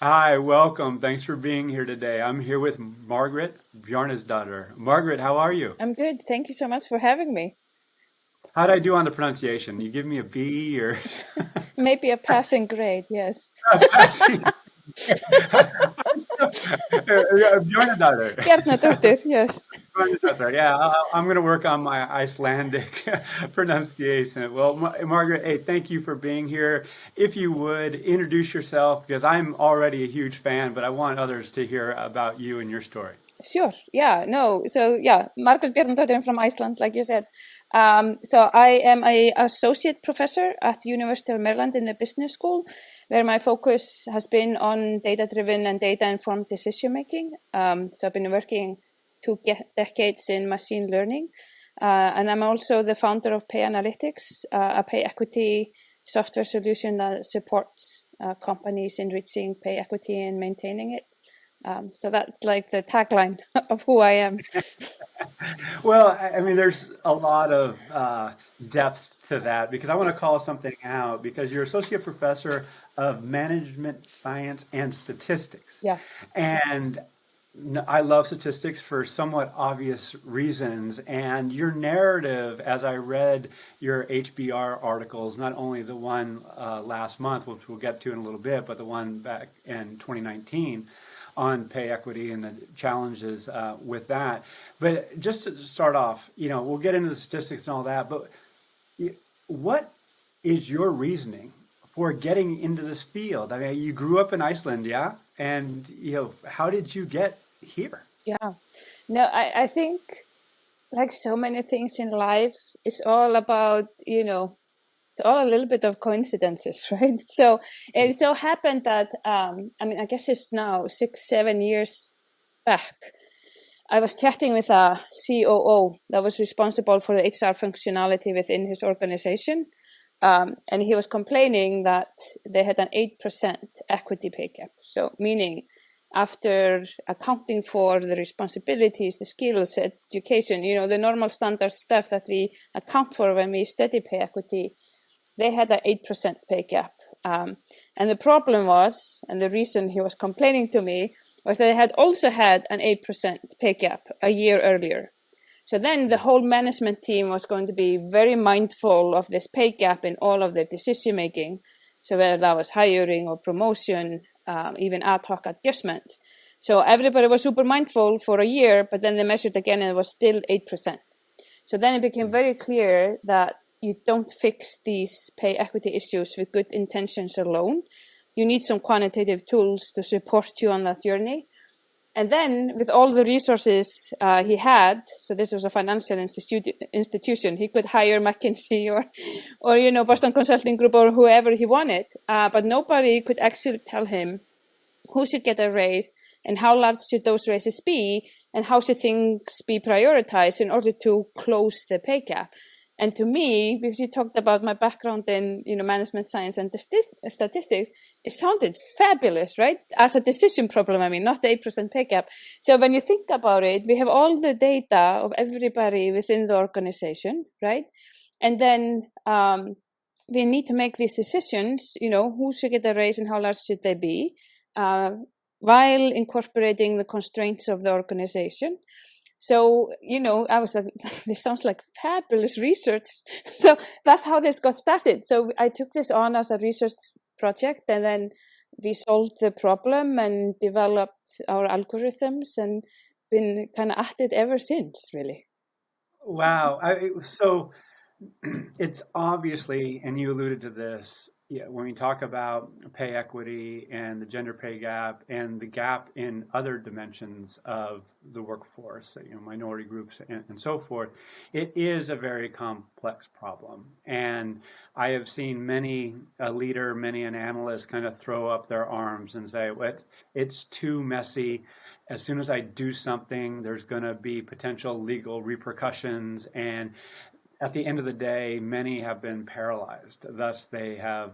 Hi, welcome. Thanks for being here today. I'm here with Margret Bjarnadottir. Margaret, how are you? I'm good. Thank you so much for having me. How'd I do on the pronunciation? You give me a B or Maybe a passing grade, yes. Bjarnadottir. Bjarnadottir, yes. Bjarnadottir. Yeah, I'm going to work on my Icelandic pronunciation. Well, Margaret, hey, thank you for being here. If you would introduce yourself, because I'm already a huge fan, but I want others to hear about you and your story. Sure. Yeah. No. So yeah, Margret Bjarnadottir from Iceland, like you said. So I am a associate professor at the University of Maryland in the business school, where my focus has been on data-driven and data-informed decision making. So I've been working decades in machine learning, and I'm also the founder of PayAnalytics, a pay equity software solution that supports companies in reaching pay equity and maintaining it. So that's like the tagline of who I am. Well, I mean, there's a lot of depth to that because I want to call something out because you're associate professor of management science and statistics. Yeah. And I love statistics for somewhat obvious reasons. And your narrative, as I read your HBR articles, not only the one last month, which we'll get to in a little bit, but the one back in 2019 on pay equity and the challenges with that. But just to start off, we'll get into the statistics and all that, but what is your reasoning for getting into this field? I mean, you grew up in Iceland, yeah? And, how did you get here? Yeah. No, I think like so many things in life, it's all about, it's all a little bit of coincidences, right? So it so happened that, I guess it's now 6, 7 years back. I was chatting with a COO that was responsible for the HR functionality within his organization. And he was complaining that they had an 8% equity pay gap. So meaning after accounting for the responsibilities, the skills, education, the normal standard stuff that we account for when we study pay equity, they had an 8% pay gap. And the problem was, and the reason he was complaining to me, was that they had also had an 8% pay gap a year earlier. So then the whole management team was going to be very mindful of this pay gap in all of their decision making. So whether that was hiring or promotion, even ad hoc adjustments. So everybody was super mindful for a year, but then they measured again and it was still 8%. So then it became very clear that you don't fix these pay equity issues with good intentions alone. You need some quantitative tools to support you on that journey. And then with all the resources he had, so this was a financial institution, he could hire McKinsey or Boston Consulting Group or whoever he wanted, but nobody could actually tell him who should get a raise and how large should those raises be and how should things be prioritized in order to close the pay gap. And to me, because you talked about my background in management science and statistics, it sounded fabulous, right? As a decision problem, not the 8% pay gap. So when you think about it, we have all the data of everybody within the organization, right? And then we need to make these decisions, who should get a raise and how large should they be, while incorporating the constraints of the organization. So, I was like, this sounds like fabulous research. So that's how this got started. So I took this on as a research project, and then we solved the problem and developed our algorithms and been kind of at it ever since, really. Wow. So it's obviously, and you alluded to this, yeah, when we talk about pay equity and the gender pay gap and the gap in other dimensions of the workforce, minority groups and so forth, it is a very complex problem. And I have seen many a leader, many an analyst kind of throw up their arms and say, well, it's too messy. As soon as I do something, there's going to be potential legal repercussions. And at the end of the day, many have been paralyzed. Thus, they have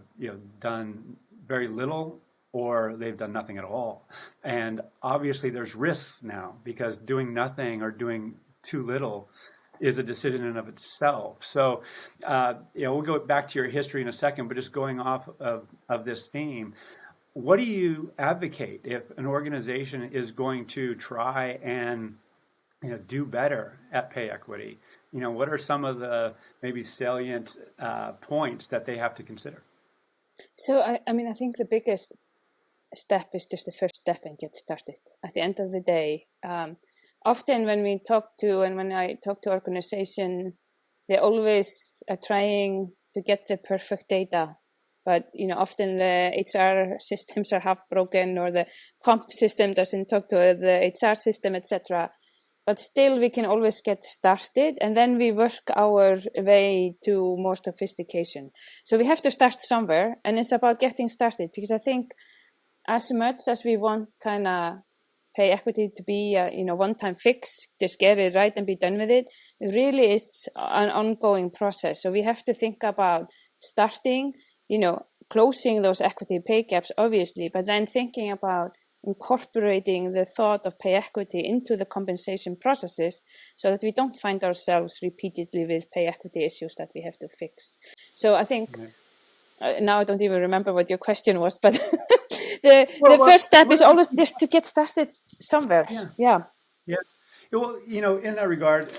done very little or they've done nothing at all. And obviously, there's risks now because doing nothing or doing too little is a decision in and of itself. So, we'll go back to your history in a second, but just going off of this theme, what do you advocate if an organization is going to try and do better at pay equity? What are some of the maybe salient points that they have to consider? So I mean, I think the biggest step is just the first step and get started. At the end of the day, often when I talk to organization, they always are trying to get the perfect data. But often the HR systems are half broken, or the comp system doesn't talk to the HR system, etc. But still, we can always get started, and then we work our way to more sophistication. So we have to start somewhere, and it's about getting started. Because I think, as much as we want kind of pay equity to be a one-time fix, just get it right and be done with it, it really is an ongoing process. So we have to think about starting, closing those equity pay gaps, obviously, but then thinking about incorporating the thought of pay equity into the compensation processes so that we don't find ourselves repeatedly with pay equity issues that we have to fix. So I think, now I don't even remember what your question was, but the first step is always just to get started somewhere. Yeah. Well, in that regard,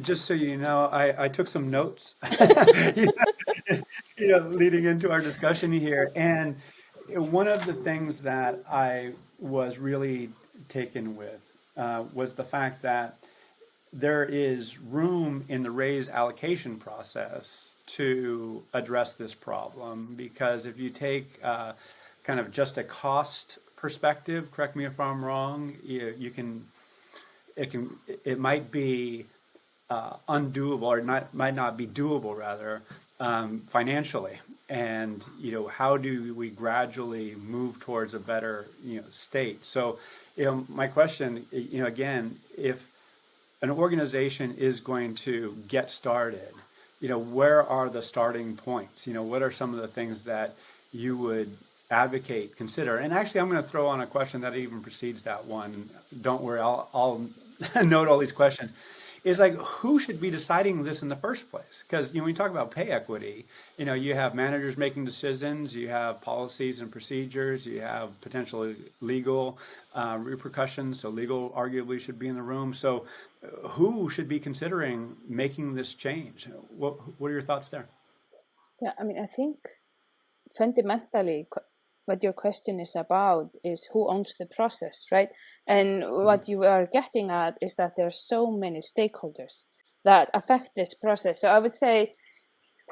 just so you know, I took some notes, leading into our discussion here. And one of the things that I was really taken with was the fact that there is room in the raise allocation process to address this problem. Because if you take kind of just a cost perspective, correct me if I'm wrong, it might be undoable, or might not be doable rather, financially. And how do we gradually move towards a better state? So my question, again, if an organization is going to get started, where are the starting points? What are some of the things that you would advocate, consider? And actually, I'm going to throw on a question that even precedes that one. Don't worry, I'll note all these questions. Is like, who should be deciding this in the first place? Because when you talk about pay equity, you have managers making decisions, you have policies and procedures, you have potentially legal repercussions. So legal arguably should be in the room. So who should be considering making this change? What are your thoughts there? Yeah, I mean, I think fundamentally what your question is about is who owns the process, right? And what you are getting at is that there are so many stakeholders that affect this process. So I would say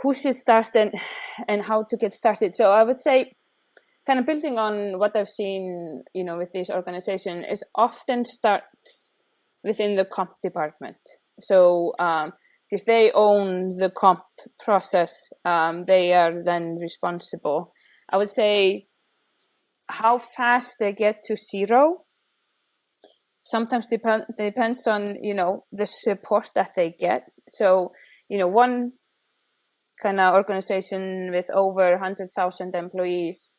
who should start and how to get started. So I would say, kind of building on what I've seen, with this organization, is often starts within the comp department. So because they own the comp process, they are then responsible. I would say how fast they get to zero sometimes depends on, the support that they get. So, one kind of organization with over 100,000 employees,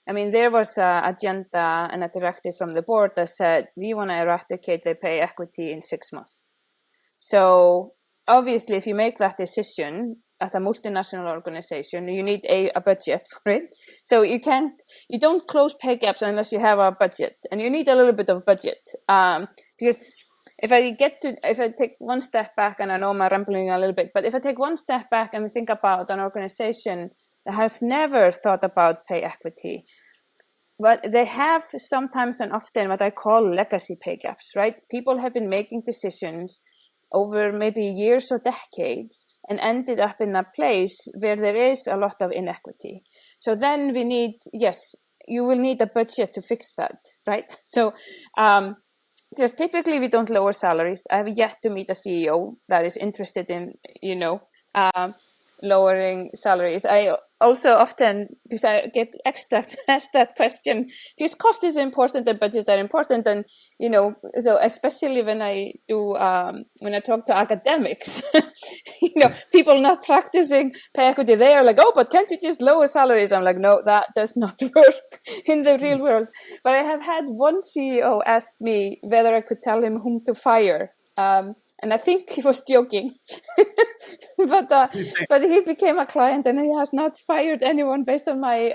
I mean, there was an agenda and a directive from the board that said, we want to eradicate the pay equity in 6 months. So obviously, if you make that decision at a multinational organization, you need a budget for it. So you don't close pay gaps unless you have a budget, and you need a little bit of budget. Because if I take one step back, and I know I'm rambling a little bit, but if I take one step back and think about an organization that has never thought about pay equity, but they have sometimes and often what I call legacy pay gaps, right? People have been making decisions over maybe years or decades and ended up in a place where there is a lot of inequity. So then you will need a budget to fix that, right? So because typically we don't lower salaries. I have yet to meet a CEO that is interested in, lowering salaries. I also often, because I get asked that question, because cost is important and budgets are important, and so especially when I talk to academics, people not practicing pay equity, they are like, oh, but can't you just lower salaries? I'm like, no, that does not work in the real world. But I have had one CEO ask me whether I could tell him whom to fire. And I think he was joking, but he became a client, and he has not fired anyone based on my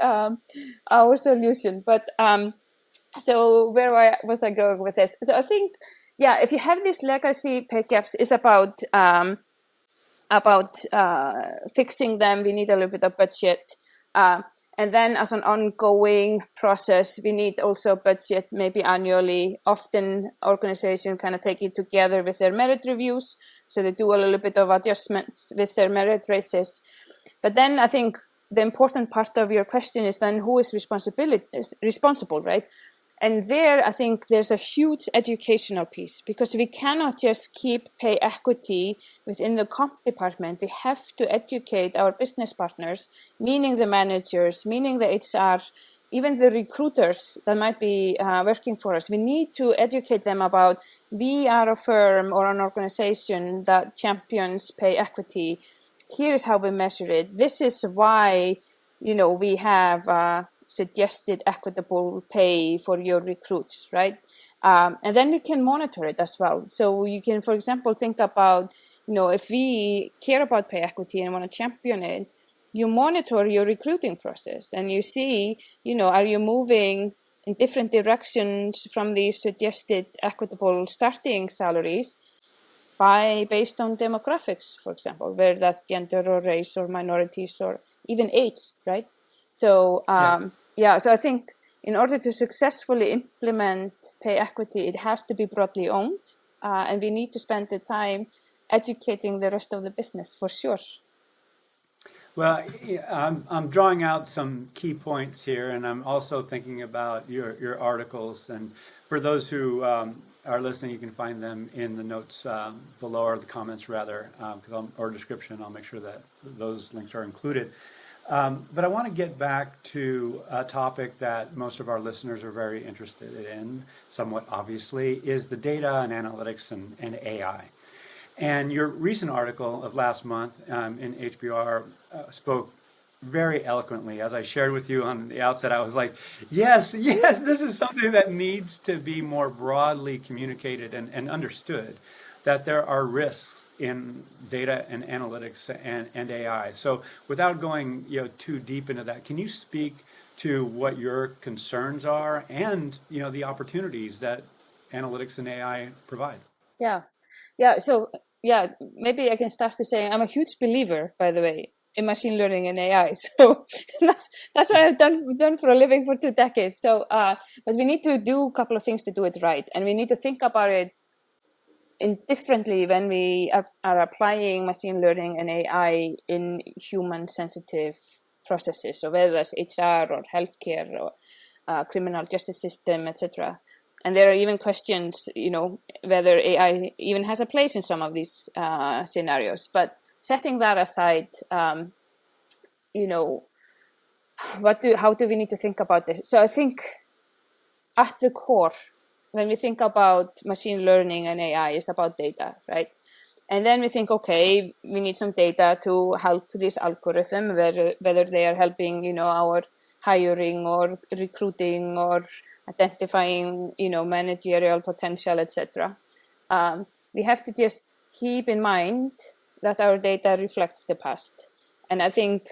our solution. But so where was I going with this? So I think, yeah, if you have these legacy pay gaps, it's about fixing them. We need a little bit of budget. And then as an ongoing process, we need also budget maybe annually. Often organizations kind of take it together with their merit reviews. So they do a little bit of adjustments with their merit raises. But then I think the important part of your question is then who is responsible, right? And there, I think there's a huge educational piece, because we cannot just keep pay equity within the comp department. We have to educate our business partners, meaning the managers, meaning the HR, even the recruiters that might be working for us. We need to educate them about, we are a firm or an organization that champions pay equity. Here is how we measure it. This is why, we have suggested equitable pay for your recruits, right? And then we can monitor it as well. So you can, for example, think about, if we care about pay equity and want to champion it, you monitor your recruiting process and you see, are you moving in different directions from these suggested equitable starting salaries based on demographics, for example, whether that's gender or race or minorities or even age, right? So, so I think in order to successfully implement pay equity, it has to be broadly owned, and we need to spend the time educating the rest of the business for sure. Well, I'm drawing out some key points here, and I'm also thinking about your articles. And for those who are listening, you can find them in the notes below, or the comments rather, or description. I'll make sure that those links are included. But I want to get back to a topic that most of our listeners are very interested in, somewhat obviously, is the data and analytics and AI. And your recent article of last month in HBR spoke very eloquently. As I shared with you on the outset, I was like, yes, this is something that needs to be more broadly communicated and understood, that there are risks in data and analytics and AI. So without going too deep into that, can you speak to what your concerns are and the opportunities that analytics and AI provide? So maybe I can start to say I'm a huge believer, by the way, in machine learning and AI. So that's what I've done for a living for 2 decades. So but we need to do a couple of things to do it right, and we need to think about it differently when we are applying machine learning and AI in human-sensitive processes, so whether that's HR or healthcare or criminal justice system, etc. And there are even questions, whether AI even has a place in some of these scenarios. But setting that aside, how do we need to think about this? So I think at the core, when we think about machine learning and AI, it's about data, right? And then we think, okay, we need some data to help this algorithm, whether they are helping, our hiring or recruiting or identifying, managerial potential, etc. We have to just keep in mind that our data reflects the past. And I think,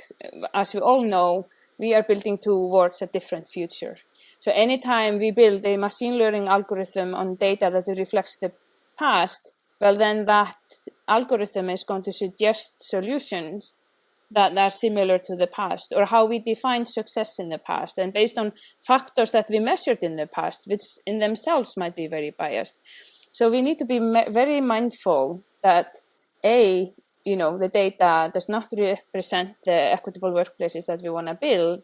as we all know, we are building towards a different future. So anytime we build a machine learning algorithm on data that reflects the past, well, then that algorithm is going to suggest solutions that are similar to the past, or how we defined success in the past, and based on factors that we measured in the past, which in themselves might be very biased. So we need to be very mindful that the data does not represent the equitable workplaces that we want to build.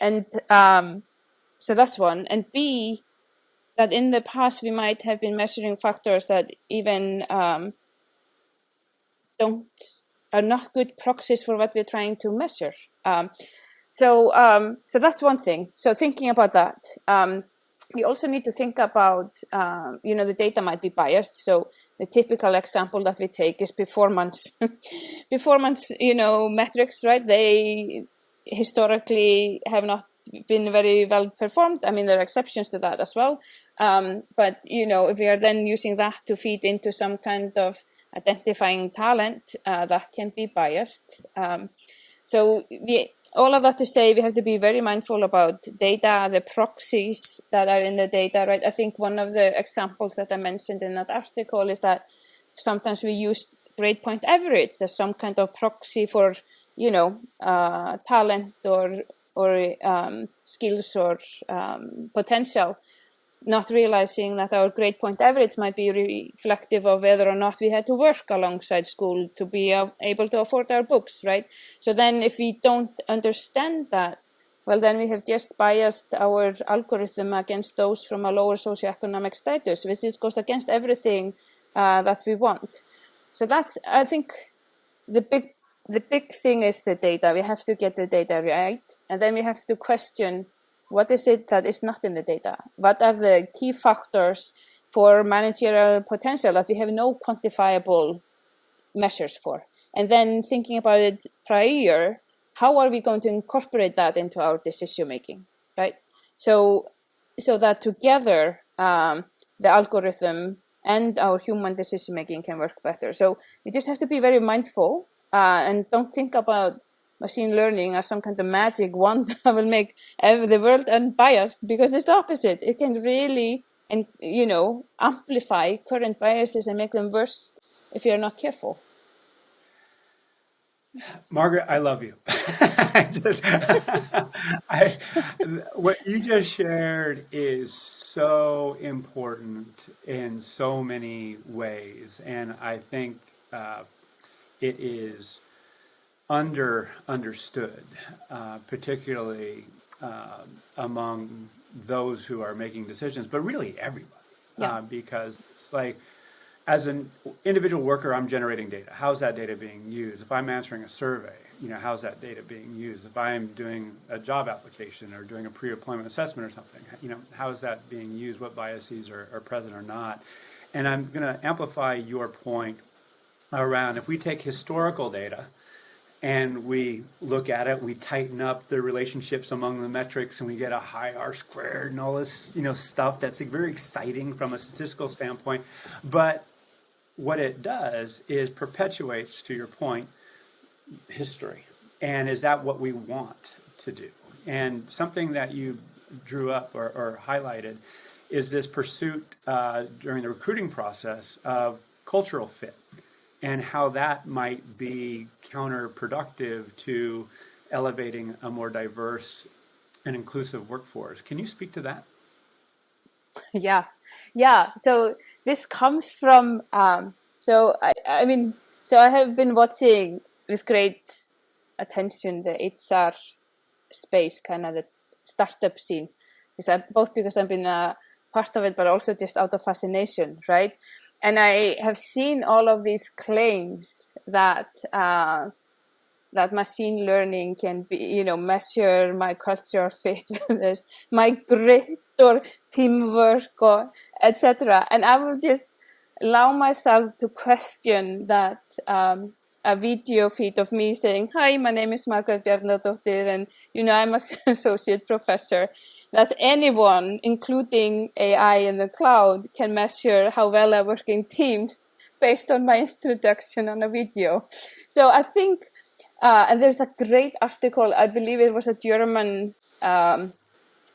And so that's one. And B, that in the past we might have been measuring factors that even are not good proxies for what we're trying to measure. So that's one thing. So thinking about that. We also need to think about, the data might be biased. So the typical example that we take is performance metrics, right? They historically have not been very well performed. I mean, there are exceptions to that as well. But, if we are then using that to feed into some kind of identifying talent, that can be biased. So all of that to say, we have to be very mindful about data, the proxies that are in the data, right? I think one of the examples that I mentioned in that article is that sometimes we use grade point average as some kind of proxy for, talent or skills or potential, not realizing that our grade point average might be reflective of whether or not we had to work alongside school to be able to afford our books, right? So then if we don't understand that, well, then we have just biased our algorithm against those from a lower socioeconomic status, which goes against everything that we want. So that's, I think, the big thing is the data. We have to get the data right, and then we have to question what is it that is not in the data? What are the key factors for managerial potential that we have no quantifiable measures for? And then thinking about it prior, how are we going to incorporate that into our decision making, right? So that together the algorithm and our human decision making can work better. So we just have to be very mindful and don't think about machine learning as some kind of magic wand that will make the world unbiased, because it's the opposite. It can really, amplify current biases and make them worse if you're not careful. Margaret, I love you. What you just shared is so important in so many ways, and I think it is understood, particularly among those who are making decisions, but really everybody, because it's like, as an individual worker, I'm generating data. How's that data being used? If I'm answering a survey, how's that data being used? If I'm doing a job application or doing a pre-employment assessment or something, how is that being used? What biases are present or not? And I'm going to amplify your point around, if we take historical data and we look at it, we tighten up the relationships among the metrics, and we get a high R squared and all this, stuff that's very exciting from a statistical standpoint. But what it does is perpetuates, to your point, history. And is that what we want to do? And something that you drew up or highlighted is this pursuit during the recruiting process of cultural fit, and how that might be counterproductive to elevating a more diverse and inclusive workforce. Can you speak to that? Yeah. So this comes from, so I have been watching with great attention the HR space, kind of the startup scene, both because I've been a part of it, but also just out of fascination, right? And I have seen all of these claims that machine learning can be, measure my cultural fit, my grit or teamwork or etc. And I will just allow myself to question that a video feed of me saying, "Hi, my name is Margret Bjarnadottir, and I'm an associate professor." That anyone, including AI in the cloud, can measure how well I work in teams based on my introduction on a video. So I think, and there's a great article, I believe it was a German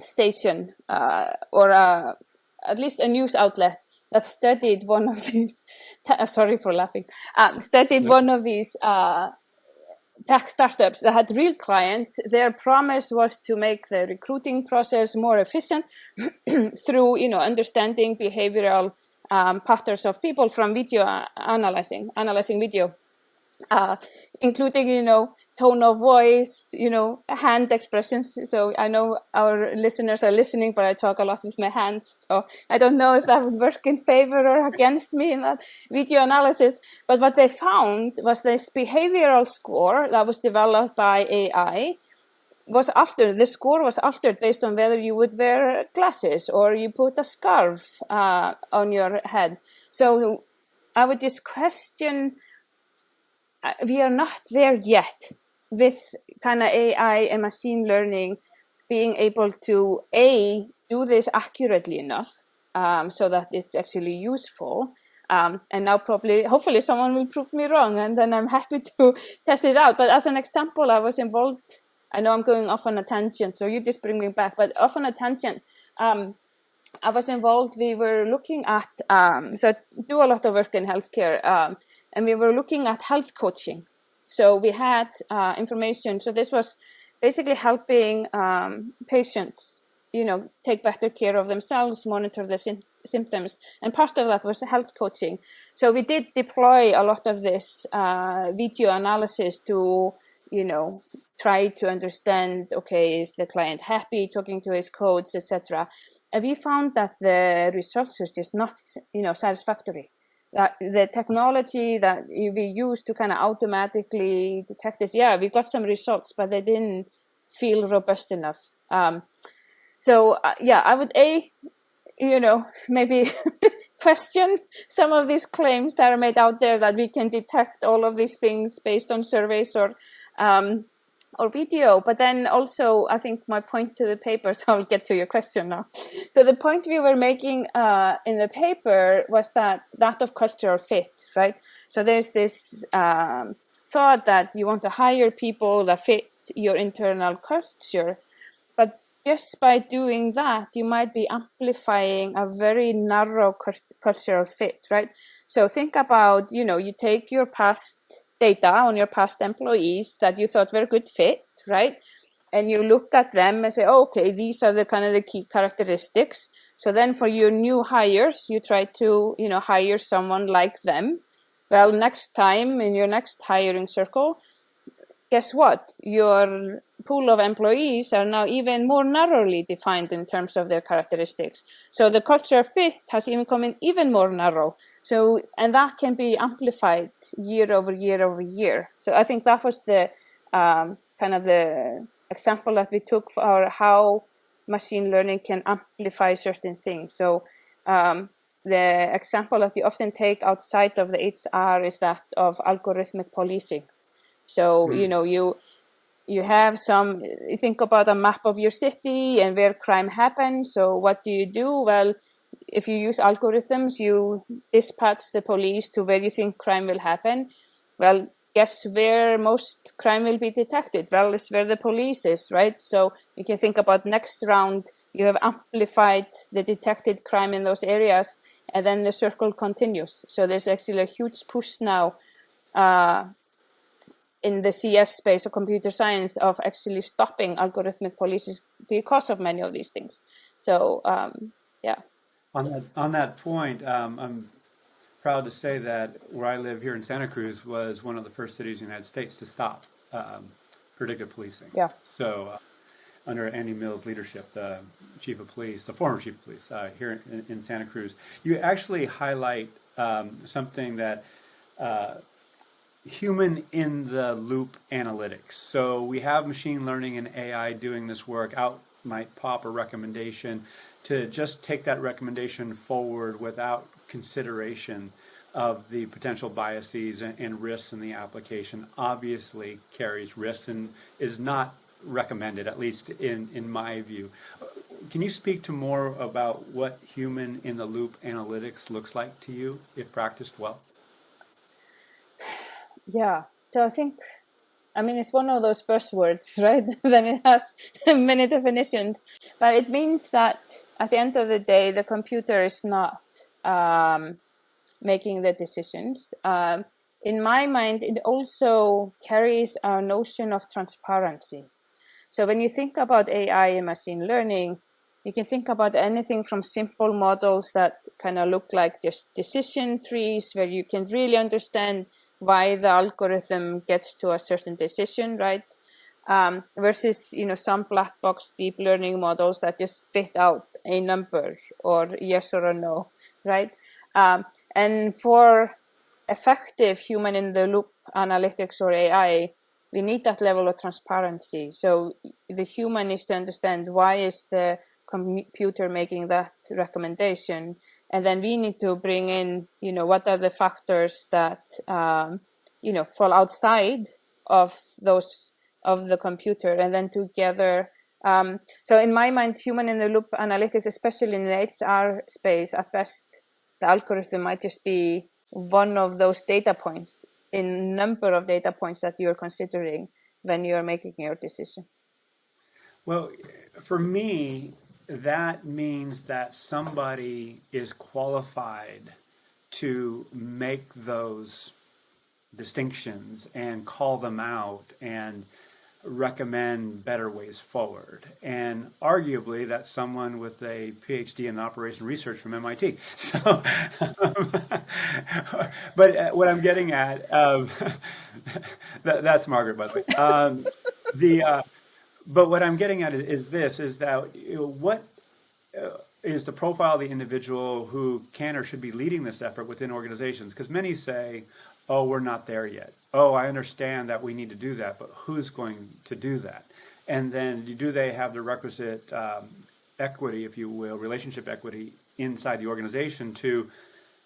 station or at least a news outlet that studied one of these, sorry for laughing, studied one of these tech startups that had real clients. Their promise was to make the recruiting process more efficient through, understanding behavioral patterns of people from video analyzing video, including, tone of voice, hand expressions. So I know our listeners are listening, but I talk a lot with my hands. So I don't know if that would work in favor or against me in that video analysis. But what they found was this behavioral score that was developed by AI was altered. The score was altered based on whether you would wear glasses or you put a scarf on your head. So I would just question, we are not there yet with kind of AI and machine learning being able to do this accurately enough so that it's actually useful. And now hopefully someone will prove me wrong, and then I'm happy to test it out. But as an example, I was involved, I know I'm going off on a tangent, so you just bring me back, but off on a tangent, I was involved, we were looking at, so I do a lot of work in healthcare, and we were looking at health coaching. So we had information, so this was basically helping patients, take better care of themselves, monitor the symptoms, and part of that was health coaching. So we did deploy a lot of this video analysis to, try to understand, okay, is the client happy talking to his coach, etc. And we found that the results were just not, satisfactory. That the technology that we used to kind of automatically detect this, we got some results, but they didn't feel robust enough. So I would maybe question some of these claims that are made out there that we can detect all of these things based on surveys or video. But then also, I think my point to the paper, so I'll get to your question now. So the point we were making in the paper was that of cultural fit, right? So there's this thought that you want to hire people that fit your internal culture, but just by doing that, you might be amplifying a very narrow cultural fit, right? So think about, you take your past data on your past employees that you thought were a good fit, right? And you look at them and say, okay, these are the kind of the key characteristics. So then for your new hires, you try to, hire someone like them. Well, next time in your next hiring circle, guess what? Your pool of employees are now even more narrowly defined in terms of their characteristics. So the culture fit has even come in even more narrow. So, and that can be amplified year over year over year. So I think that was the kind of the example that we took for how machine learning can amplify certain things. So the example that we often take outside of the HR is that of algorithmic policing. So, you have you think about a map of your city and where crime happens. So what do? Well, if you use algorithms, you dispatch the police to where you think crime will happen. Well, guess where most crime will be detected? Well, it's where the police is, right? So you can think about next round, you have amplified the detected crime in those areas, and then the circle continues. So there's actually a huge push now in the CS space or computer science of actually stopping algorithmic policies because of many of these things. So, On that point, I'm proud to say that where I live here in Santa Cruz was one of the first cities in the United States to stop predictive policing. Yeah. So under Andy Mills' leadership, the former chief of police here in Santa Cruz, you actually highlight something that human in the loop analytics. So we have machine learning and AI doing this work. Out might pop a recommendation to just take that recommendation forward without consideration of the potential biases and risks in the application. Obviously carries risks and is not recommended, at least in my view. Can you speak to more about what human in the loop analytics looks like to you if practiced well? Yeah, so I think, it's one of those buzzwords, right? Then it has many definitions, but it means that at the end of the day, the computer is not making the decisions. In my mind, it also carries a notion of transparency. So when you think about AI and machine learning, you can think about anything from simple models that kind of look like just decision trees, where you can really understand why the algorithm gets to a certain decision, right? Versus, some black box deep learning models that just spit out a number or yes or a no, right? And for effective human in the loop analytics or AI, we need that level of transparency. So the human needs to understand why is the computer making that recommendation, and then we need to bring in, what are the factors that fall outside of those of the computer, and then together So in my mind, human in the loop analytics, especially in the HR space, at best, the algorithm might just be one of those data points in number of data points that you're considering when you're making your decision. Well, for me, that means that somebody is qualified to make those distinctions and call them out and recommend better ways forward. And arguably, that's someone with a PhD in operation research from MIT. So, but what I'm getting at, that's Margaret, by the way. But what I'm getting at is this: is that what is the profile of the individual who can or should be leading this effort within organizations? Because many say, oh, we're not there yet. Oh, I understand that we need to do that, but who's going to do that? And then do they have the requisite equity, if you will, relationship equity inside the organization to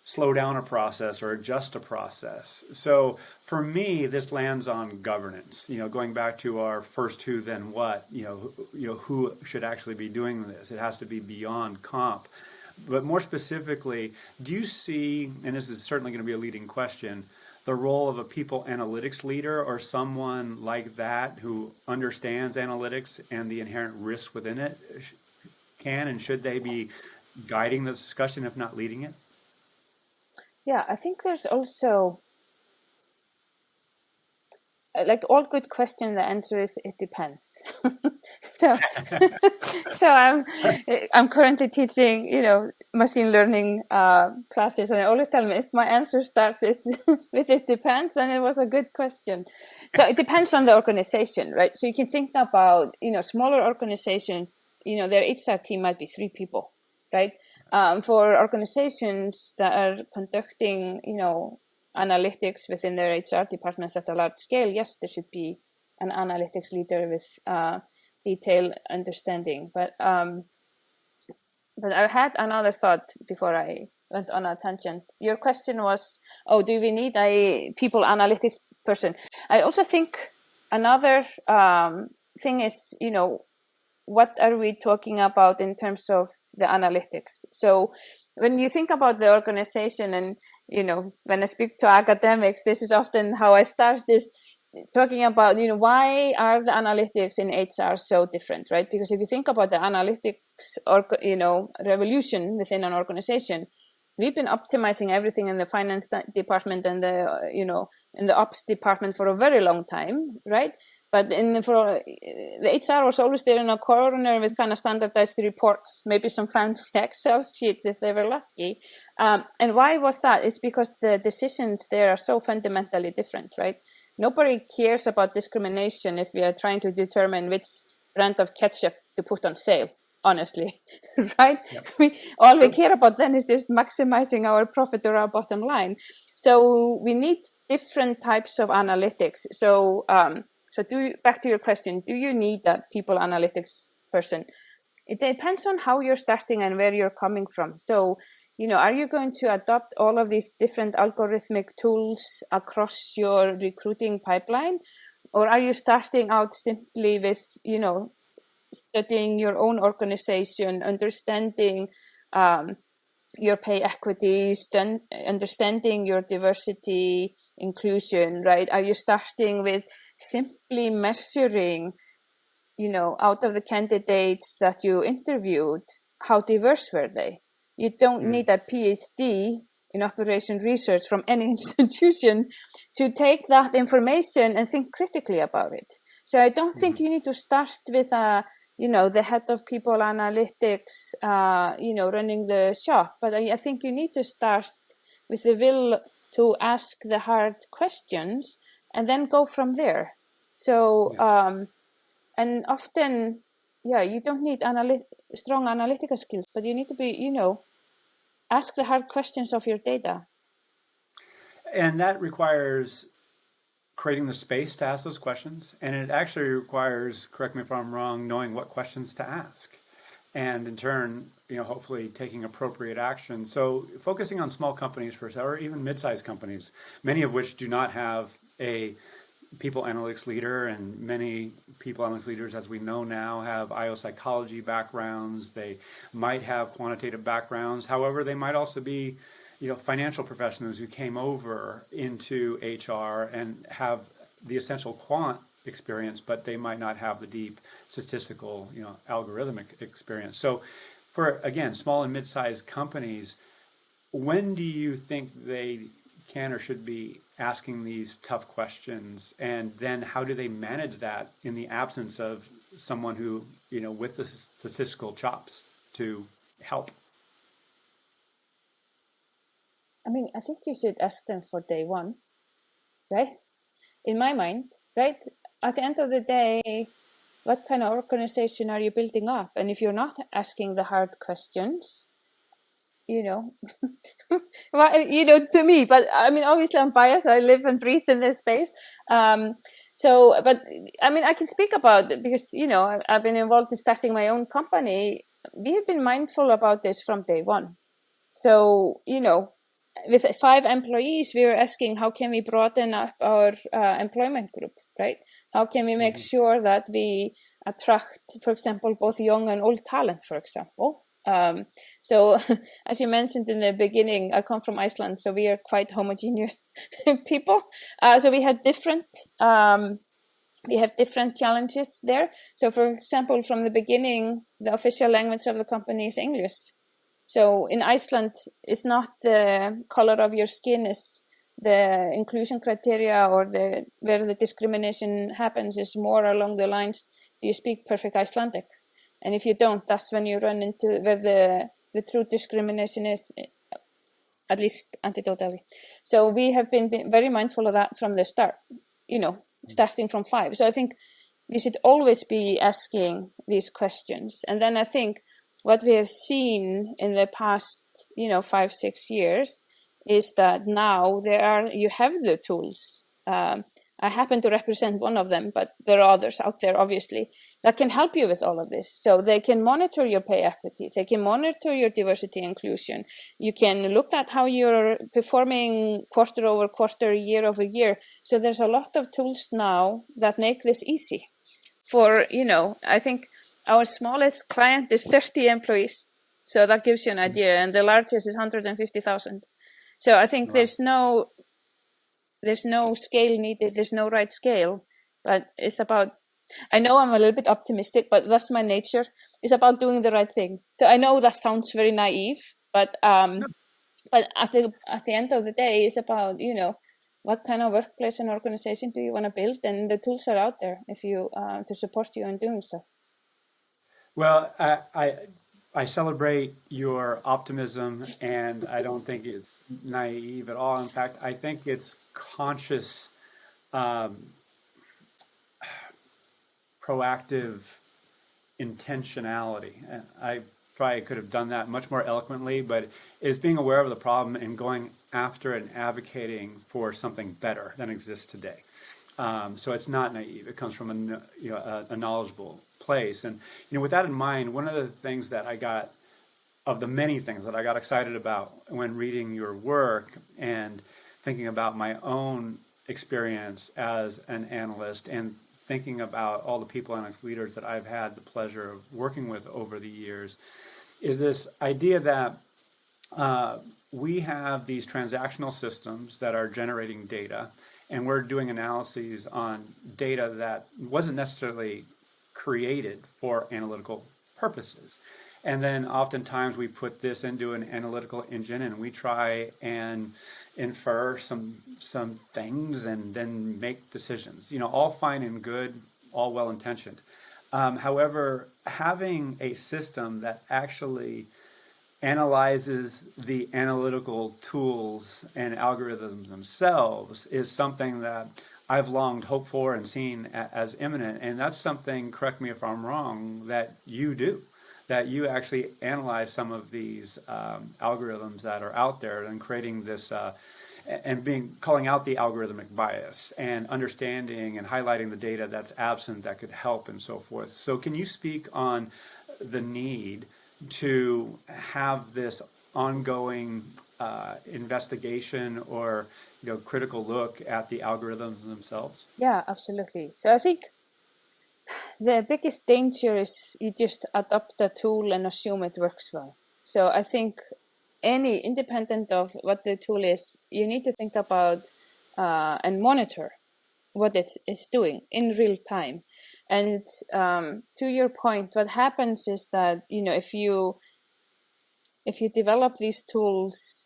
slow down a process or adjust a process? So for me, this lands on governance. Going back to our first who, then what. Who should actually be doing this? It has to be beyond comp. But more specifically, do you see, and this is certainly going to be a leading question, the role of a people analytics leader or someone like that who understands analytics and the inherent risk within it? Can and should they be guiding the discussion, if not leading it? Yeah, I think there's also, like all good questions, the answer is it depends. so I'm currently teaching machine learning classes, and I always tell them if my answer starts with it depends, then it was a good question. So it depends on the organization, right? So you can think about smaller organizations, their HR team might be 3 people, right? For organizations that are conducting analytics within their HR departments at a large scale, yes, there should be an analytics leader with detailed understanding. But I had another thought before I went on a tangent. Your question was, do we need a people analytics person? I also think another thing is, what are we talking about in terms of the analytics? So when you think about the organization, and when I speak to academics, this is often how I start this, talking about why are the analytics in HR so different, right? Because if you think about the analytics or revolution within an organization, we've been optimizing everything in the finance department and the in the ops department for a very long time, right? But for the HR was always there in a corner with kind of standardized reports, maybe some fancy Excel sheets if they were lucky. And why was that? It's because the decisions there are so fundamentally different, right? Nobody cares about discrimination if we are trying to determine which brand of ketchup to put on sale, honestly, right? Yep. All we care about then is just maximizing our profit or our bottom line. So we need different types of analytics. So back to your question, do you need a people analytics person? It depends on how you're starting and where you're coming from. So, are you going to adopt all of these different algorithmic tools across your recruiting pipeline? Or are you starting out simply with, studying your own organization, understanding your pay equities, understanding your diversity, inclusion, right? Are you starting with simply measuring, out of the candidates that you interviewed, how diverse were they? You don't need a PhD in operation research from any institution to take that information and think critically about it. So I don't think you need to start with the head of people analytics, running the shop. But I think you need to start with the will to ask the hard questions and then go from there. So, and often, you don't need strong analytical skills, but you need to be, ask the hard questions of your data. And that requires creating the space to ask those questions. And it actually requires, correct me if I'm wrong, knowing what questions to ask. And in turn, hopefully taking appropriate action. So focusing on small companies first, or even mid-sized companies, many of which do not have a people analytics leader, and many people analytics leaders, as we know now, have IO psychology backgrounds. They might have quantitative backgrounds. However, they might also be, financial professionals who came over into HR and have the essential quant experience, but they might not have the deep statistical, algorithmic experience. So for, again, small and mid-sized companies, when do you think they can or should be asking these tough questions? And then how do they manage that in the absence of someone who, with the statistical chops to help? I mean, I think you should ask them for day one, right? In my mind, right? At the end of the day, what kind of organization are you building up? And if you're not asking the hard questions, well, to me, but I mean, obviously I'm biased. I live and breathe in this space. But I mean, I can speak about it because, I've been involved in starting my own company. We have been mindful about this from day one. So, with 5 employees, we were asking, how can we broaden up our employment group, right? How can we make sure that we attract, for example, both young and old talent, for example? So as you mentioned in the beginning, I come from Iceland, so we are quite homogeneous people. So we have different challenges there. So for example, from the beginning, the official language of the company is English. So in Iceland, it's not the color of your skin is the inclusion criteria, or where the discrimination happens is more along the lines, do you speak perfect Icelandic? And if you don't, that's when you run into where the true discrimination is, at least anecdotally. So we have been very mindful of that from the start, starting from 5. So I think we should always be asking these questions. And then I think what we have seen in the past, 5-6 years is that now you have the tools. I happen to represent one of them, but there are others out there, obviously, that can help you with all of this. So they can monitor your pay equity. They can monitor your diversity inclusion. You can look at how you're performing quarter over quarter, year over year. So there's a lot of tools now that make this easy. For, I think our smallest client is 30 employees. So that gives you an idea. And the largest is 150,000. So I think there's no scale needed. There's no right scale, but it's about, I know I'm a little bit optimistic, but that's my nature. It's about doing the right thing. So I know that sounds very naive, but at the end of the day, it's about, what kind of workplace and organization do you want to build? And the tools are out there if you to support you in doing so. Well, I celebrate your optimism, and I don't think it's naive at all. In fact, I think it's conscious, proactive intentionality. I probably could have done that much more eloquently, but it's being aware of the problem and going after and advocating for something better than exists today. So it's not naive. It comes from a knowledgeable place. And with that in mind, one of the things that I got, of the many things that I got excited about when reading your work and thinking about my own experience as an analyst, and thinking about all the people analytics leaders that I've had the pleasure of working with over the years, is this idea that we have these transactional systems that are generating data, and we're doing analyses on data that wasn't necessarily created for analytical purposes. And then oftentimes we put this into an analytical engine and we try and infer some things and then make decisions. All fine and good, all well intentioned. However, having a system that actually analyzes the analytical tools and algorithms themselves is something that I've longed, hoped for, and seen as imminent. And that's something, correct me if I'm wrong, that you do, that you actually analyze some of these algorithms that are out there and creating this and calling out the algorithmic bias and understanding and highlighting the data that's absent that could help and so forth. So can you speak on the need to have this ongoing investigation or critical look at the algorithms themselves? Yeah, absolutely. So I think the biggest danger is you just adopt a tool and assume it works well. So I think independent of what the tool is, you need to think about and monitor what it is doing in real time. And to your point, what happens is that if you develop these tools,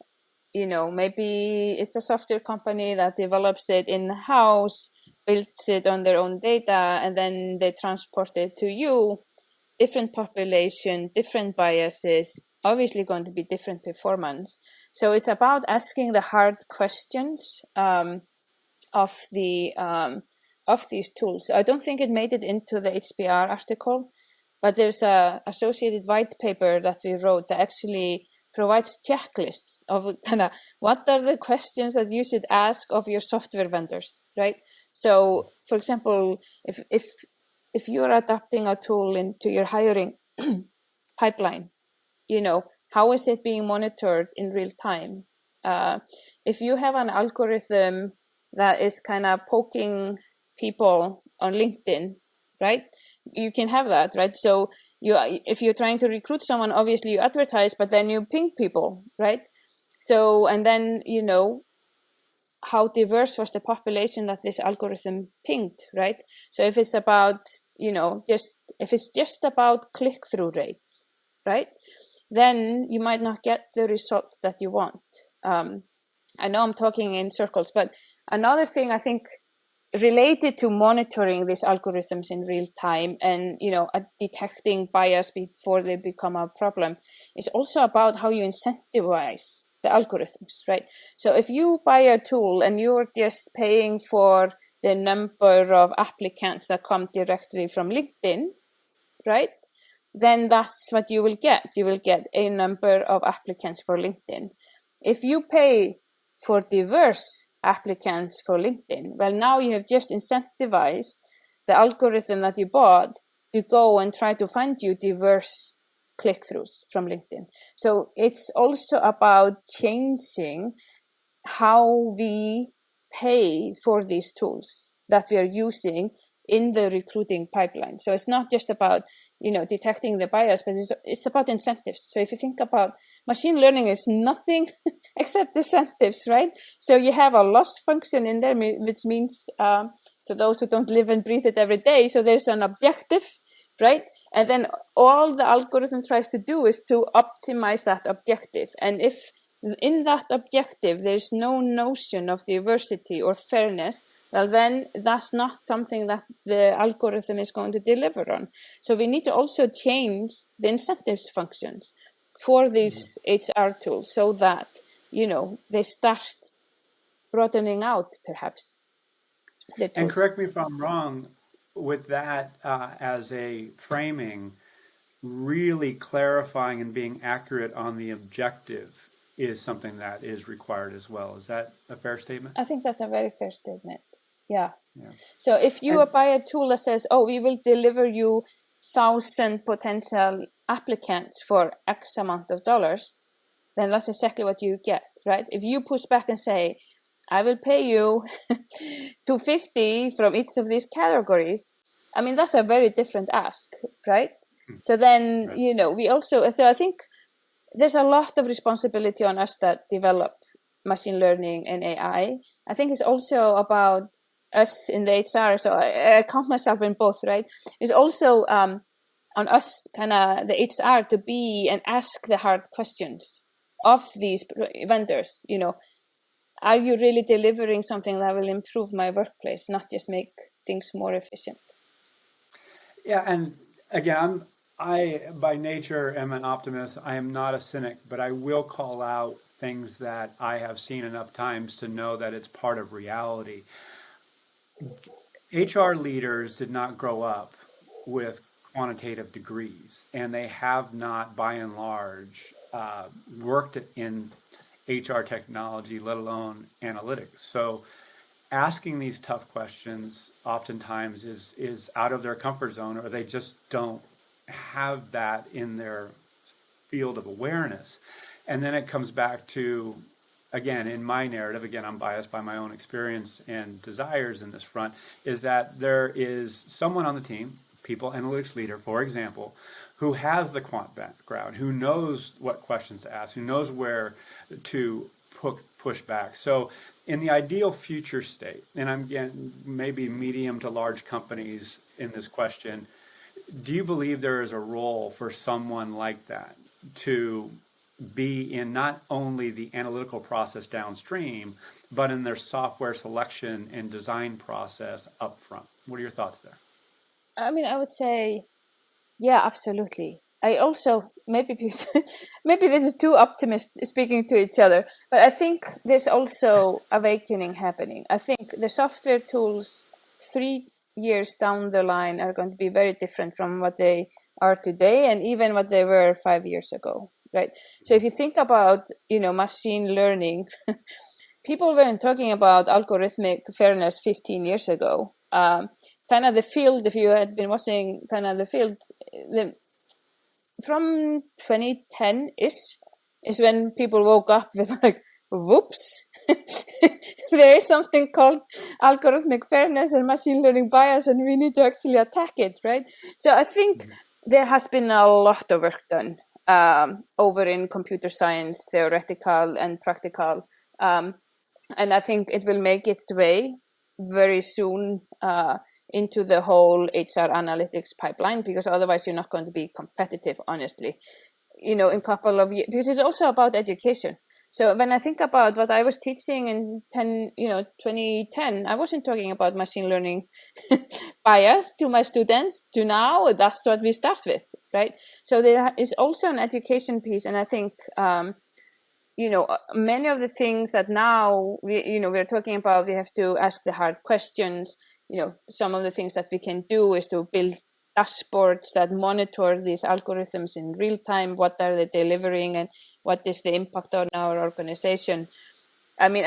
maybe it's a software company that develops it in-house, builds it on their own data, and then they transport it to you. Different population, different biases, obviously going to be different performance. So it's about asking the hard questions of these tools. I don't think it made it into the HBR article, but there's a associated white paper that we wrote that actually provides checklists of kind of what are the questions that you should ask of your software vendors, right? So, for example, if you're adopting a tool into your hiring pipeline, how is it being monitored in real time? If you have an algorithm that is kind of poking people on LinkedIn, right? You can have that, right? So if you're trying to recruit someone, obviously you advertise, but then you ping people, right? So, and then, how diverse was the population that this algorithm pinged, right? So if it's about, if it's just about click-through rates, right? Then you might not get the results that you want. I know I'm talking in circles, but another thing I think related to monitoring these algorithms in real time and detecting bias before they become a problem is also about how you incentivize the algorithms, right? So if you buy a tool and you're just paying for the number of applicants that come directly from LinkedIn, right? Then that's what you will get. You will get a number of applicants for LinkedIn. If you pay for diverse applicants for LinkedIn, well, now you have just incentivized the algorithm that you bought to go and try to find you diverse click-throughs from LinkedIn. So it's also about changing how we pay for these tools that we are using in the recruiting pipeline. So it's not just about, detecting the bias, but it's about incentives. So if you think about machine learning is nothing except incentives, right? So you have a loss function in there, which means to those who don't live and breathe it every day. So there's an objective, right? And then all the algorithm tries to do is to optimize that objective. And if in that objective there's no notion of diversity or fairness, well, then that's not something that the algorithm is going to deliver on. So we need to also change the incentives functions for these HR tools so that, they start broadening out, perhaps, the tools. And correct me if I'm wrong, with that as a framing, really clarifying and being accurate on the objective is something that is required as well. Is that a fair statement? I think that's a very fair statement. Yeah. Yeah. So if you buy a tool that says, oh, we will deliver you 1,000 potential applicants for X amount of dollars, then that's exactly what you get, right? If you push back and say, I will pay you $250 from each of these categories, I mean, that's a very different ask, right? So then, we also, so I think there's a lot of responsibility on us that develop machine learning and AI. I think it's also about us in the HR. So I count myself in both, right? It's also on us, kind of the HR, to be and ask the hard questions of these vendors. Are you really delivering something that will improve my workplace, not just make things more efficient? Yeah, and again, I by nature am an optimist. I am not a cynic, but I will call out things that I have seen enough times to know that it's part of reality. HR leaders did not grow up with quantitative degrees, and they have not, by and large, worked in HR technology, let alone analytics. So asking these tough questions oftentimes is out of their comfort zone, or they just don't have that in their field of awareness. And then it comes back to, again, in my narrative, again, I'm biased by my own experience and desires in this front, is that there is someone on the team, people analytics leader, for example, who has the quant background, who knows what questions to ask, who knows where to push back. So in the ideal future state, and I'm getting maybe medium to large companies in this question, do you believe there is a role for someone like that to be in not only the analytical process downstream, but in their software selection and design process upfront? What are your thoughts there? I mean, I would say, yeah, absolutely. I also, maybe because, maybe this is two optimists speaking to each other, but I think there's also awakening happening. I think the software tools 3 years down the line are going to be very different from what they are today, and even what they were 5 years ago, right? So if you think about, machine learning, people weren't talking about algorithmic fairness 15 years ago. Kind of the field, if you had been watching kind of the field, from 2010-ish is when people woke up with like, whoops, there is something called algorithmic fairness and machine learning bias, and we need to actually attack it, right? So I think there has been a lot of work done over in computer science, theoretical and practical, and I think it will make its way very soon into the whole HR analytics pipeline, because otherwise you're not going to be competitive, honestly, in a couple of years, because it's also about education. So when I think about what I was teaching in 2010, I wasn't talking about machine learning bias to my students. To now, that's what we start with, right? So there is also an education piece, and I think many of the things that now we're talking about, we have to ask the hard questions. Some of the things that we can do is to build dashboards that monitor these algorithms in real time. What are they delivering, and what is the impact on our organization? I mean,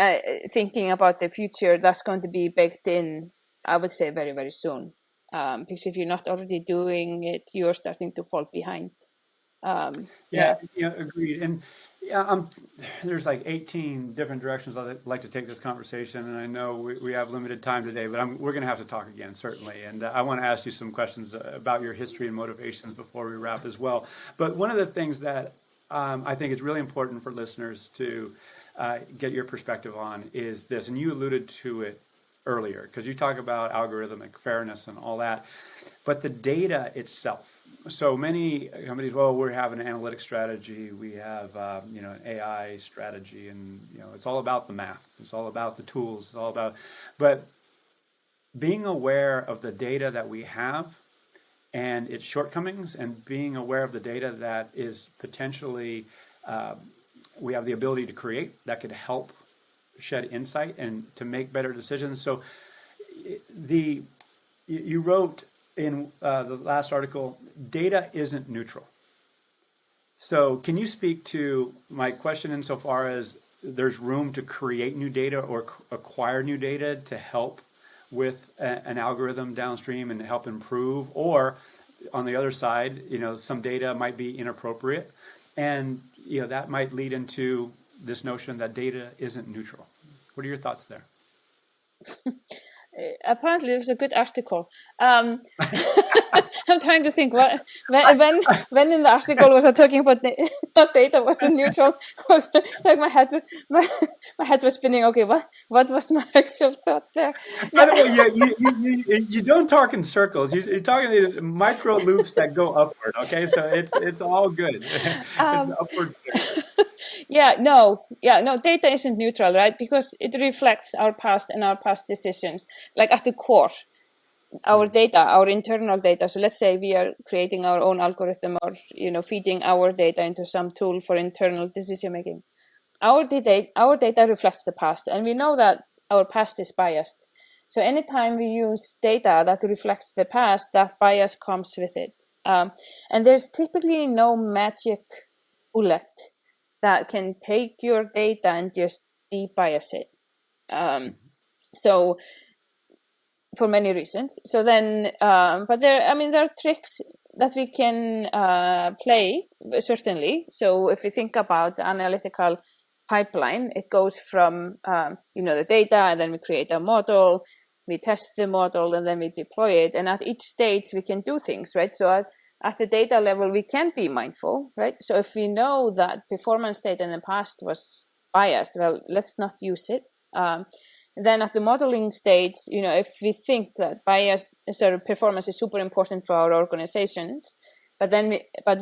thinking about the future, that's going to be baked in, I would say, very, very soon. Because if you're not already doing it, you're starting to fall behind. Agreed. And there's like 18 different directions I'd like to take this conversation, and I know we have limited time today, but we're going to have to talk again, certainly. And I want to ask you some questions about your history and motivations before we wrap as well. But one of the things that I think is really important for listeners to get your perspective on is this, and you alluded to it earlier, because you talk about algorithmic fairness and all that, but the data itself. So many companies, we have an analytics strategy, we have an AI strategy, and it's all about the math, it's all about the tools, it's all about, but being aware of the data that we have and its shortcomings, and being aware of the data that is potentially we have the ability to create that could help shed insight and to make better decisions. So you wrote in the last article, data isn't neutral. So can you speak to my question insofar as there's room to create new data or acquire new data to help with an algorithm downstream and help improve? Or on the other side, some data might be inappropriate, and that might lead into this notion that data isn't neutral. What are your thoughts there? Apparently, there's a good article. I'm trying to think when in the article was I talking about that data wasn't neutral. Was like my head was spinning. Okay, what was my actual thought there? By the way, you don't talk in circles. You're talking in micro loops that go upward. Okay, so it's all good. It's upward. No, data isn't neutral, right? Because it reflects our past and our past decisions. Like at the core, our data, our internal data. So let's say we are creating our own algorithm, or feeding our data into some tool for internal decision making. Our data reflects the past, and we know that our past is biased. So anytime we use data that reflects the past, that bias comes with it. And there's typically no magic bullet that can take your data and just de-bias it. So for many reasons. So then, but there are tricks that we can play, certainly. So if we think about the analytical pipeline, it goes from the data, and then we create a model, we test the model, and then we deploy it. And at each stage, we can do things, right? So at the data level, we can be mindful, right? So if we know that performance data in the past was biased, well, let's not use it. Then at the modeling stage, if we think that performance is super important for our organizations, but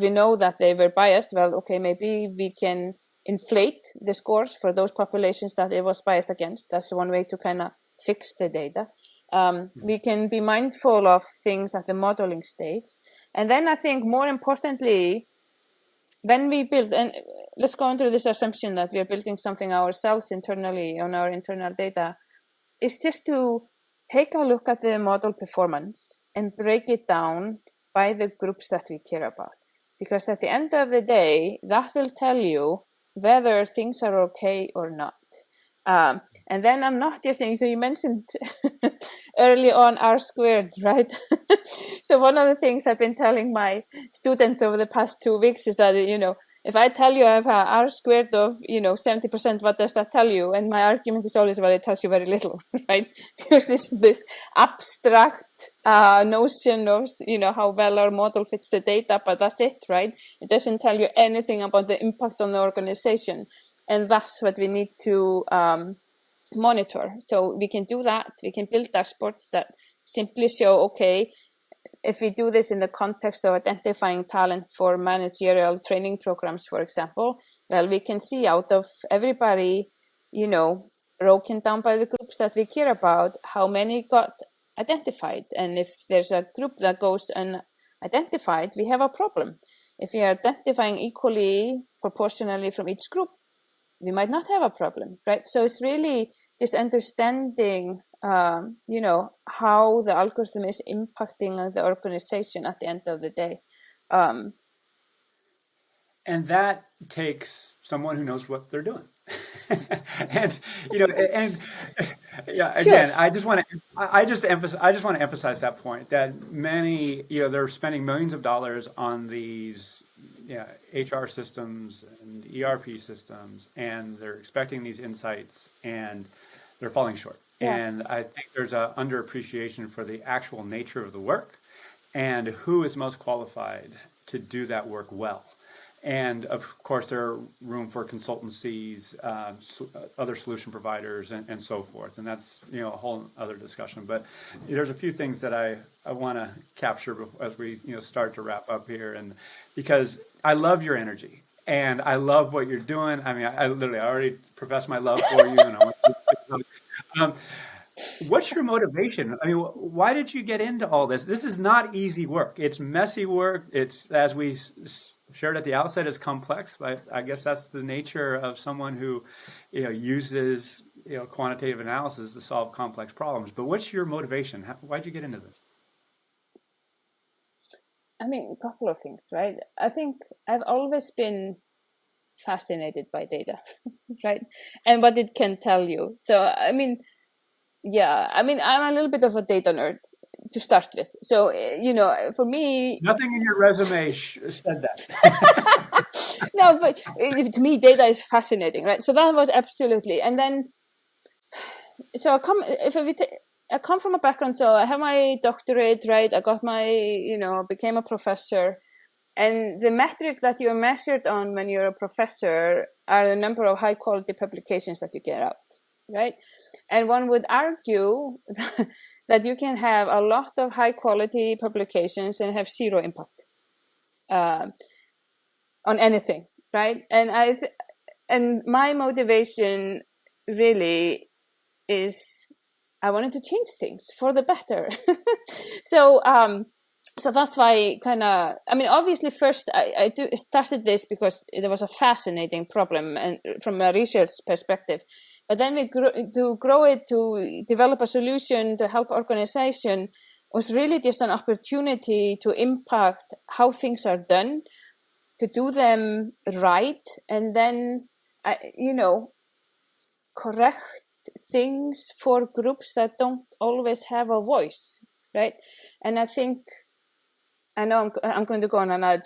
we know that they were biased, well, okay, maybe we can inflate the scores for those populations that it was biased against. That's one way to kind of fix the data. We can be mindful of things at the modeling stage. And then I think more importantly, when we build, and let's go into this assumption that we are building something ourselves internally on our internal data, is just to take a look at the model performance and break it down by the groups that we care about. Because at the end of the day, that will tell you whether things are okay or not. And then I'm not just saying, so you mentioned early on R squared, right? So one of the things I've been telling my students over the past 2 weeks is that, if I tell you I have a R squared of, 70%, what does that tell you? And my argument is always, well, it tells you very little, right? Because this abstract notion of, how well our model fits the data, but that's it, right? It doesn't tell you anything about the impact on the organization. And that's what we need to monitor. So we can do that. We can build dashboards that simply show, okay, if we do this in the context of identifying talent for managerial training programs, for example, well, we can see out of everybody, broken down by the groups that we care about, how many got identified. And if there's a group that goes unidentified, we have a problem. If we are identifying equally, proportionally from each group, we might not have a problem, right? So it's really just understanding, how the algorithm is impacting the organization at the end of the day. And that takes someone who knows what they're doing. and yeah, again, Sure. I just want to emphasize that point that many, they're spending millions of dollars on these HR systems and ERP systems, and they're expecting these insights, and they're falling short. Yeah. And I think there's a underappreciation for the actual nature of the work and who is most qualified to do that work well. And of course, there are room for consultancies, other solution providers, and so forth. And that's a whole other discussion. But there's a few things that I want to capture as we start to wrap up here, and because I love your energy and I love what you're doing. I mean, I already profess my love for you, and I want to. What's your motivation? I mean, why did you get into all this? This is not easy work. It's messy work. It's, as we shared at the outset, it's complex. But I guess that's the nature of someone who, uses quantitative analysis to solve complex problems. But what's your motivation? Why'd you get into this? I mean, a couple of things, right? I think I've always been fascinated by data, right? And what it can tell you. So, I'm a little bit of a data nerd to start with. So, for me... Nothing in your resume said that. No, but to me, data is fascinating, right? So that was absolutely. And then, so I come from a background, so I have my doctorate, right? I got became a professor. And the metric that you're measured on when you're a professor are the number of high quality publications that you get out, right? And one would argue that you can have a lot of high quality publications and have zero impact on anything, right? And my motivation really is I wanted to change things for the better. So that's why obviously first I started this because there was a fascinating problem and from a research perspective. But then to grow it, to develop a solution to help organization was really just an opportunity to impact how things are done, to do them right, and then, correct things for groups that don't always have a voice, right? And I think I know I'm going to go on another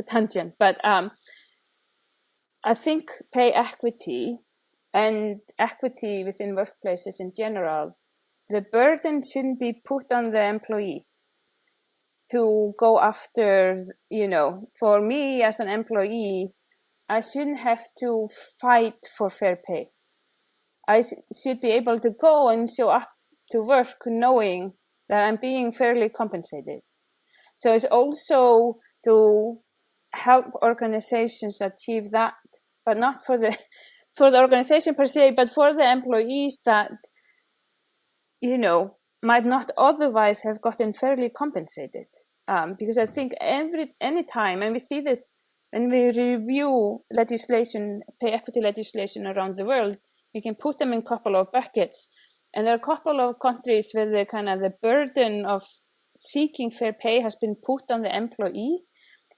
tangent, but I think pay equity and equity within workplaces in general, the burden shouldn't be put on the employee to go after, for me as an employee, I shouldn't have to fight for fair pay. I should be able to go and show up to work knowing that I'm being fairly compensated. So it's also to help organizations achieve that, but not for the organization per se, but for the employees that, might not otherwise have gotten fairly compensated. Because I think any time, and we see this when we review legislation, pay equity legislation around the world, we can put them in a couple of buckets. And there are a couple of countries where the burden of seeking fair pay has been put on the employee.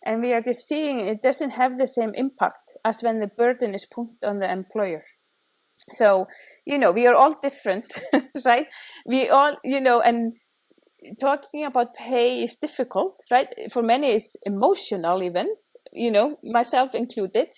And we are just seeing it doesn't have the same impact as when the burden is put on the employer. So, we are all different, right? We all, and talking about pay is difficult, right? For many, it's emotional even, myself included.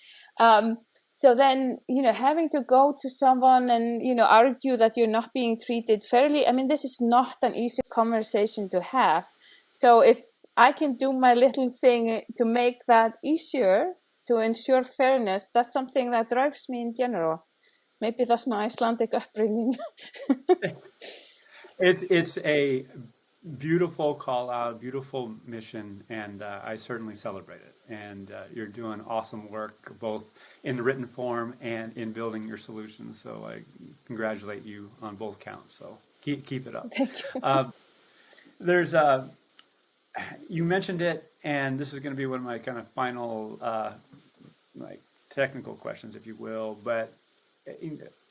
So then, having to go to someone and, argue that you're not being treated fairly, I mean, this is not an easy conversation to have. So if I can do my little thing to make that easier, to ensure fairness, that's something that drives me in general. Maybe that's my Icelandic upbringing. It's a beautiful call out, beautiful mission, and I certainly celebrate it. And you're doing awesome work, both in the written form and in building your solutions. So I congratulate you on both counts. So keep it up. Thank you. There's you mentioned it, and this is going to be one of my kind of final technical questions, if you will, but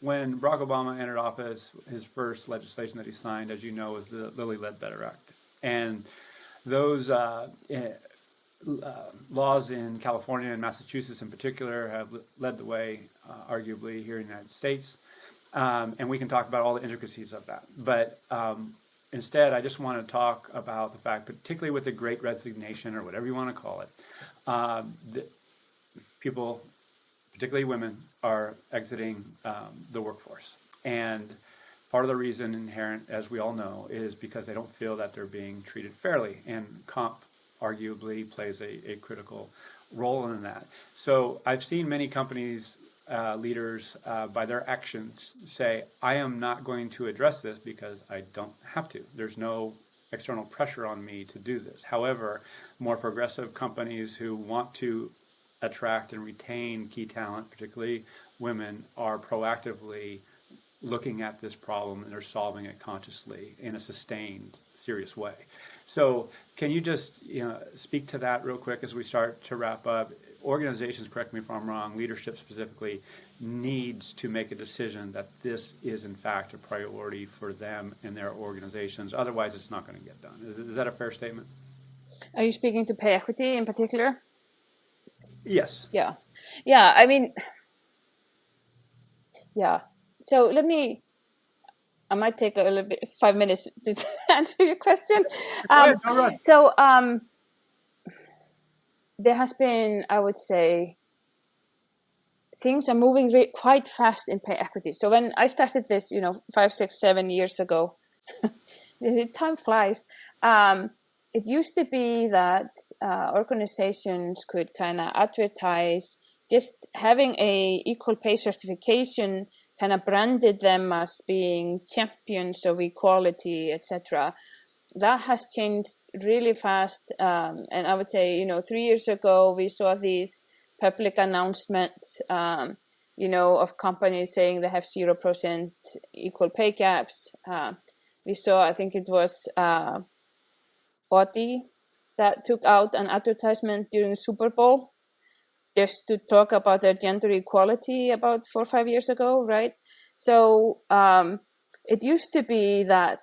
when Barack Obama entered office, his first legislation that he signed, as you know, was the Lilly Ledbetter Act. And those laws in California and Massachusetts in particular have led the way, arguably, here in the United States. And we can talk about all the intricacies of that. But instead, I just want to talk about the fact, particularly with the Great Resignation, or whatever you want to call it, that people, particularly women, are exiting the workforce. And part of the reason inherent, as we all know, is because they don't feel that they're being treated fairly. And comp arguably plays a critical role in that. So I've seen many companies, leaders, by their actions say, I am not going to address this because I don't have to. There's no external pressure on me to do this. However, more progressive companies who want to attract and retain key talent, particularly women, are proactively looking at this problem and they're solving it consciously in a sustained, serious way. So can you just speak to that real quick as we start to wrap up? Organizations, correct me if I'm wrong, leadership specifically, needs to make a decision that this is in fact a priority for them and their organizations. Otherwise, it's not going to get done. Is that a fair statement? Are you speaking to pay equity in particular? Yes. Yeah. I mean, yeah. So I might take a little bit, 5 minutes to answer your question. All right. So there has been, I would say, things are moving quite fast in pay equity. So when I started this, 5, 6, 7 years ago, time flies. It used to be that organizations could kind of advertise, just having a equal pay certification kind of branded them as being champions of equality, etc. That has changed really fast. And I would say, 3 years ago, we saw these public announcements, of companies saying they have 0% equal pay gaps. We saw, I think it was Audi that took out an advertisement during Super Bowl just to talk about their gender equality about 4 or 5 years ago, right? So it used to be that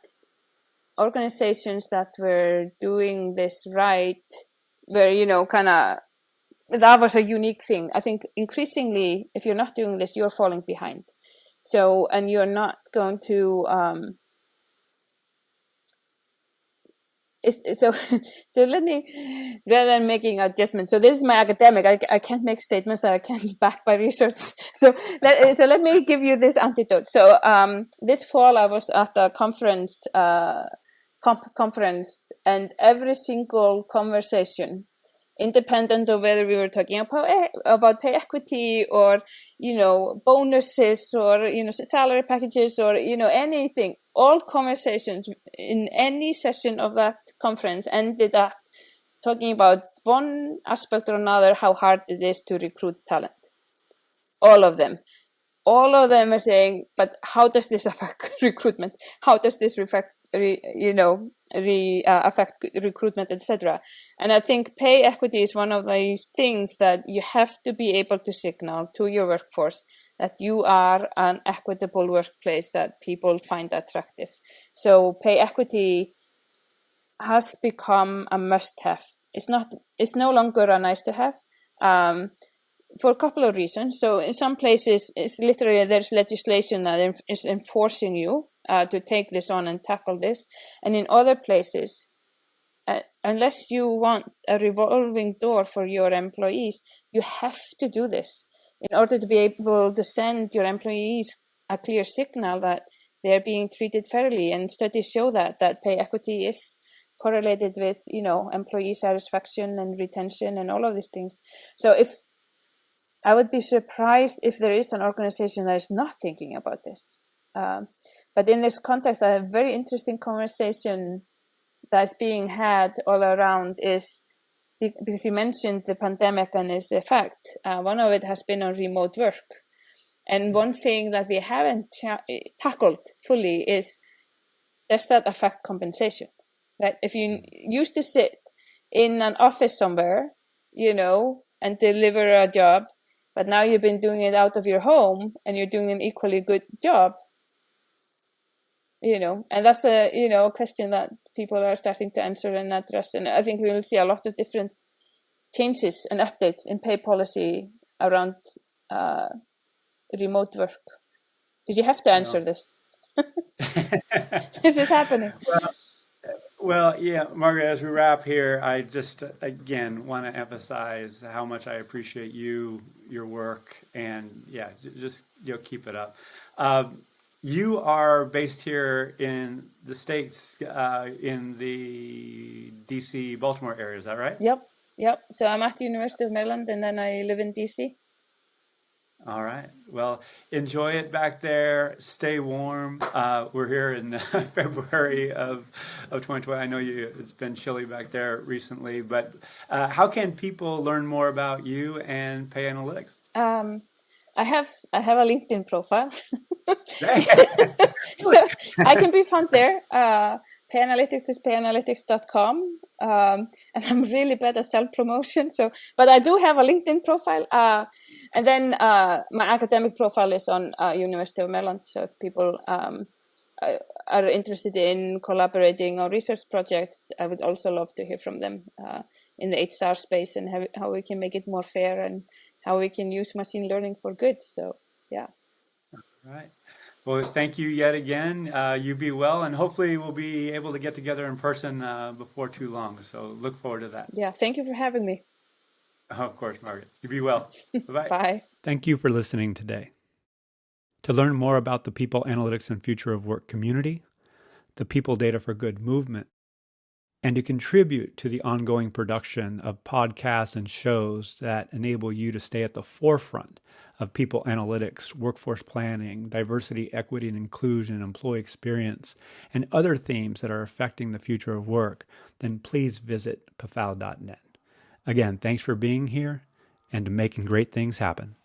organizations that were doing this right were, that was a unique thing. I think increasingly, if you're not doing this, you're falling behind. So, and you're not going to so so let me, rather than making adjustments, so this is my academic, I can't make statements that I can't back by research. So let me give you this antidote. So this fall I was at a conference, and every single conversation, independent of whether we were talking about pay equity or, bonuses or, salary packages or, anything, all conversations in any session of that conference ended up talking about one aspect or another, how hard it is to recruit talent. All of them are saying, but how does this affect recruitment? How does this affect recruitment, etc.? And I think pay equity is one of these things that you have to be able to signal to your workforce that you are an equitable workplace that people find attractive. So pay equity has become a must-have. It's no longer a nice-to-have. For a couple of reasons. So in some places, it's literally there's legislation that is enforcing you to take this on and tackle this. And in other places, unless you want a revolving door for your employees, you have to do this in order to be able to send your employees a clear signal that they're being treated fairly. And studies show that pay equity is correlated with, employee satisfaction and retention and all of these things. So I would be surprised if there is an organization that is not thinking about this. But in this context, a very interesting conversation that's being had all around is, because you mentioned the pandemic and its effect, one of it has been on remote work. And one thing that we haven't tackled fully is, does that affect compensation? Right? If you used to sit in an office somewhere, and deliver a job, but now you've been doing it out of your home and you're doing an equally good job, and that's a, question that people are starting to answer and address. And I think we will see a lot of different changes and updates in pay policy around remote work. Because you have to answer this. This is happening. Well, yeah, Margaret, as we wrap here, I just, again, want to emphasize how much I appreciate your work, and yeah, just, keep it up. You are based here in the States, in the DC, Baltimore area, is that right? Yep. So I'm at the University of Maryland, and then I live in DC. All right. Well, enjoy it back there. Stay warm. We're here in February of 2020. I know it's been chilly back there recently, but how can people learn more about you and PayAnalytics? I have a LinkedIn profile, so I can be found there. PayAnalytics is payanalytics.com, and I'm really bad at self-promotion. But I do have a LinkedIn profile, and then my academic profile is on University of Maryland. So if people are interested in collaborating on research projects, I would also love to hear from them in the HR space, and how we can make it more fair and how we can use machine learning for good. So yeah. All right. Well, thank you yet again. You be well, and hopefully we'll be able to get together in person before too long. So look forward to that. Yeah, thank you for having me. Oh, of course, Margaret. You be well. Bye-bye. Bye. Thank you for listening today. To learn more about the People Analytics and Future of Work community, the People Data for Good movement, and to contribute to the ongoing production of podcasts and shows that enable you to stay at the forefront of people analytics, workforce planning, diversity, equity, and inclusion, employee experience, and other themes that are affecting the future of work, then please visit pafal.net. Again, thanks for being here and making great things happen.